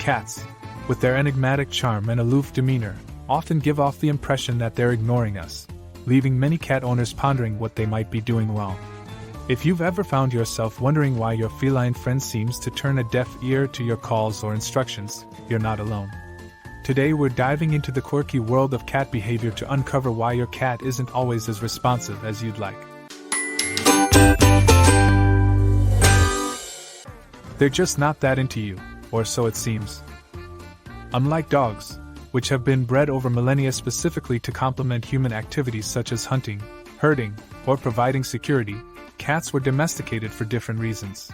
Cats, with their enigmatic charm and aloof demeanor, often give off the impression that they're ignoring us, leaving many cat owners pondering what they might be doing wrong. If you've ever found yourself wondering why your feline friend seems to turn a deaf ear to your calls or instructions, you're not alone. Today we're diving into the quirky world of cat behavior to uncover why your cat isn't always as responsive as you'd like. They're just not that into you, or so it seems. Unlike dogs, which have been bred over millennia specifically to complement human activities such as hunting, herding, or providing security, cats were domesticated for different reasons.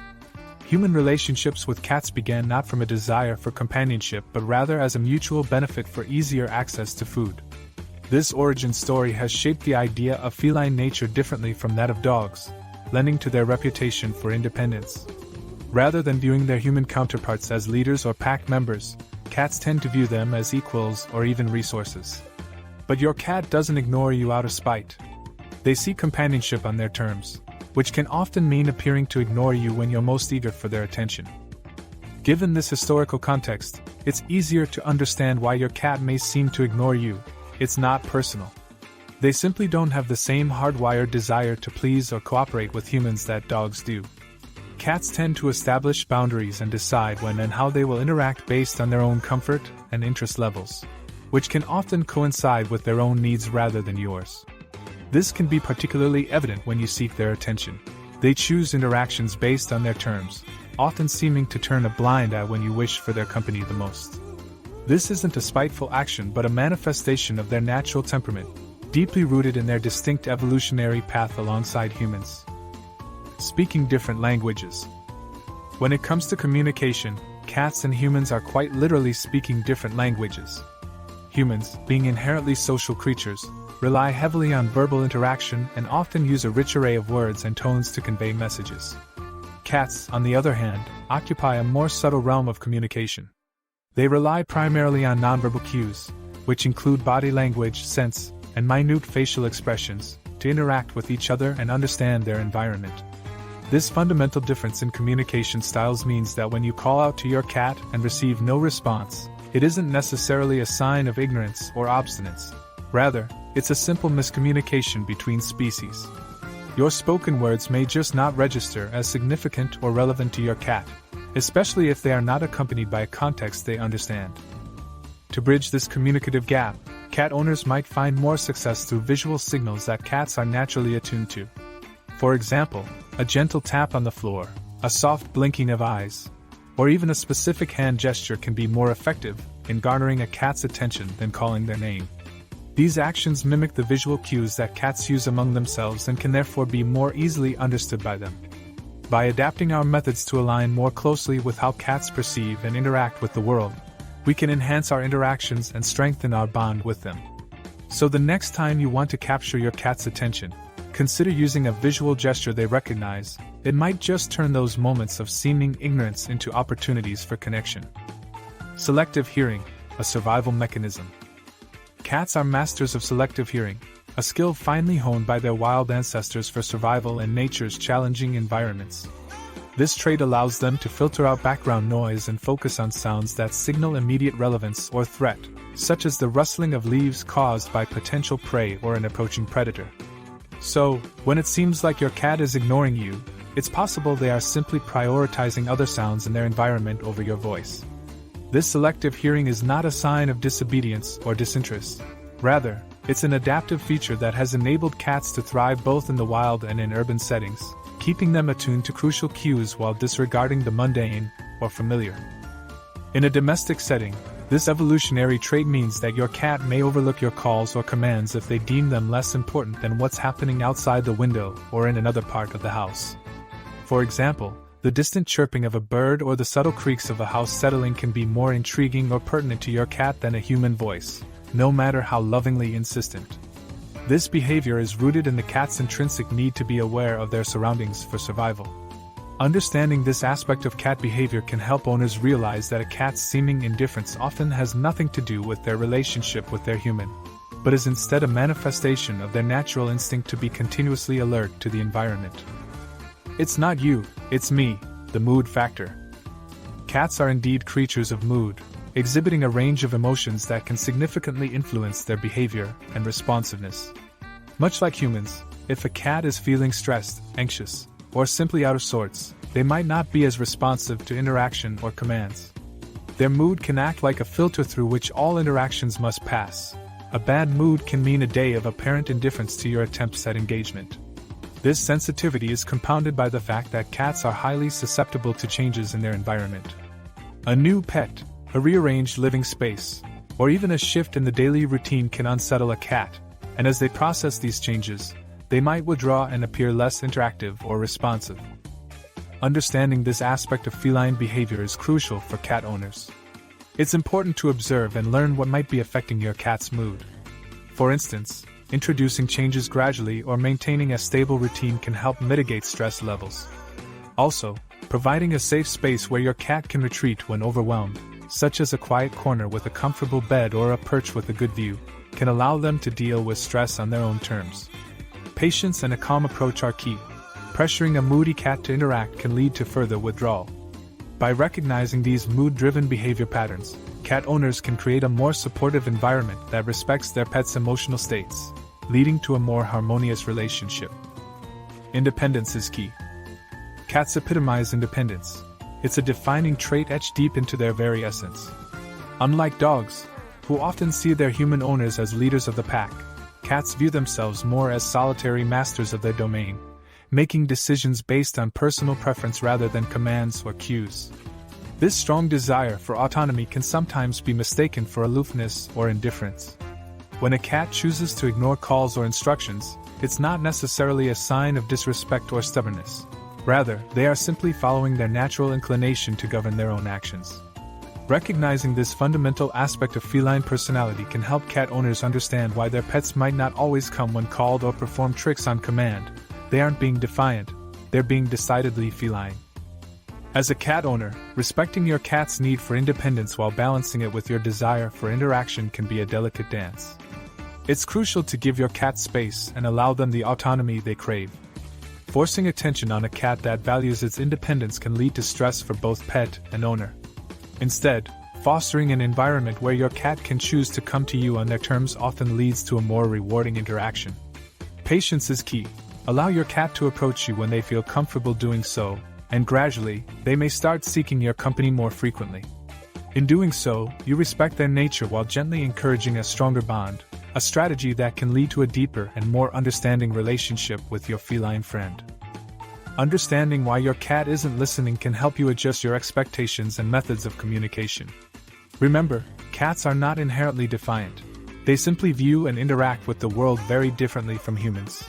Human relationships with cats began not from a desire for companionship but rather as a mutual benefit for easier access to food. This origin story has shaped the idea of feline nature differently from that of dogs, lending to their reputation for independence. Rather than viewing their human counterparts as leaders or pack members, cats tend to view them as equals or even resources. But your cat doesn't ignore you out of spite. They seek companionship on their terms, which can often mean appearing to ignore you when you're most eager for their attention. Given this historical context, it's easier to understand why your cat may seem to ignore you. It's not personal. They simply don't have the same hardwired desire to please or cooperate with humans that dogs do. Cats tend to establish boundaries and decide when and how they will interact based on their own comfort and interest levels, which can often coincide with their own needs rather than yours. This can be particularly evident when you seek their attention. They choose interactions based on their terms, often seeming to turn a blind eye when you wish for their company the most. This isn't a spiteful action but a manifestation of their natural temperament, deeply rooted in their distinct evolutionary path alongside humans. Speaking different languages. When it comes to communication, cats and humans are quite literally speaking different languages. Humans, being inherently social creatures, rely heavily on verbal interaction and often use a rich array of words and tones to convey messages. Cats, on the other hand, occupy a more subtle realm of communication. They rely primarily on nonverbal cues, which include body language, sense, and minute facial expressions, to interact with each other and understand their environment. This fundamental difference in communication styles means that when you call out to your cat and receive no response, it isn't necessarily a sign of ignorance or obstinance. Rather, it's a simple miscommunication between species. Your spoken words may just not register as significant or relevant to your cat, especially if they are not accompanied by a context they understand. To bridge this communicative gap, cat owners might find more success through visual signals that cats are naturally attuned to. For example, a gentle tap on the floor, a soft blinking of eyes, or even a specific hand gesture can be more effective in garnering a cat's attention than calling their name. These actions mimic the visual cues that cats use among themselves and can therefore be more easily understood by them. By adapting our methods to align more closely with how cats perceive and interact with the world, we can enhance our interactions and strengthen our bond with them. So the next time you want to capture your cat's attention, consider using a visual gesture they recognize. It might just turn those moments of seeming ignorance into opportunities for connection. Selective hearing, a survival mechanism. Cats are masters of selective hearing, a skill finely honed by their wild ancestors for survival in nature's challenging environments. This trait allows them to filter out background noise and focus on sounds that signal immediate relevance or threat, such as the rustling of leaves caused by potential prey or an approaching predator. So, when it seems like your cat is ignoring you, it's possible they are simply prioritizing other sounds in their environment over your voice. This selective hearing is not a sign of disobedience or disinterest. Rather, it's an adaptive feature that has enabled cats to thrive both in the wild and in urban settings, keeping them attuned to crucial cues while disregarding the mundane or familiar. In a domestic setting, this evolutionary trait means that your cat may overlook your calls or commands if they deem them less important than what's happening outside the window or in another part of the house. For example, the distant chirping of a bird or the subtle creaks of a house settling can be more intriguing or pertinent to your cat than a human voice, no matter how lovingly insistent. This behavior is rooted in the cat's intrinsic need to be aware of their surroundings for survival. Understanding this aspect of cat behavior can help owners realize that a cat's seeming indifference often has nothing to do with their relationship with their human, but is instead a manifestation of their natural instinct to be continuously alert to the environment. It's not you, it's me, the mood factor. Cats are indeed creatures of mood, exhibiting a range of emotions that can significantly influence their behavior and responsiveness. Much like humans, if a cat is feeling stressed, anxious, or simply out of sorts, they might not be as responsive to interaction or commands. Their mood can act like a filter through which all interactions must pass. A bad mood can mean a day of apparent indifference to your attempts at engagement. This sensitivity is compounded by the fact that cats are highly susceptible to changes in their environment. A new pet, a rearranged living space, or even a shift in the daily routine can unsettle a cat, and as they process these changes, they might withdraw and appear less interactive or responsive. Understanding this aspect of feline behavior is crucial for cat owners. It's important to observe and learn what might be affecting your cat's mood. For instance, introducing changes gradually or maintaining a stable routine can help mitigate stress levels. Also, providing a safe space where your cat can retreat when overwhelmed, such as a quiet corner with a comfortable bed or a perch with a good view, can allow them to deal with stress on their own terms. Patience and a calm approach are key. Pressuring a moody cat to interact can lead to further withdrawal. By recognizing these mood-driven behavior patterns, cat owners can create a more supportive environment that respects their pet's emotional states, leading to a more harmonious relationship. Independence is key. Cats epitomize independence. It's a defining trait etched deep into their very essence. Unlike dogs, who often see their human owners as leaders of the pack, cats view themselves more as solitary masters of their domain, making decisions based on personal preference rather than commands or cues. This strong desire for autonomy can sometimes be mistaken for aloofness or indifference. When a cat chooses to ignore calls or instructions, it's not necessarily a sign of disrespect or stubbornness. Rather, they are simply following their natural inclination to govern their own actions. Recognizing this fundamental aspect of feline personality can help cat owners understand why their pets might not always come when called or perform tricks on command. They aren't being defiant, they're being decidedly feline. As a cat owner, respecting your cat's need for independence while balancing it with your desire for interaction can be a delicate dance. It's crucial to give your cat space and allow them the autonomy they crave. Forcing attention on a cat that values its independence can lead to stress for both pet and owner. Instead, fostering an environment where your cat can choose to come to you on their terms often leads to a more rewarding interaction. Patience is key. Allow your cat to approach you when they feel comfortable doing so, and gradually, they may start seeking your company more frequently. In doing so, you respect their nature while gently encouraging a stronger bond, a strategy that can lead to a deeper and more understanding relationship with your feline friend. Understanding why your cat isn't listening can help you adjust your expectations and methods of communication. Remember, cats are not inherently defiant. They simply view and interact with the world very differently from humans.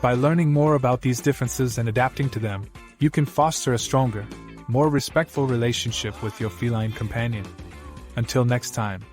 By learning more about these differences and adapting to them, you can foster a stronger, more respectful relationship with your feline companion. Until next time.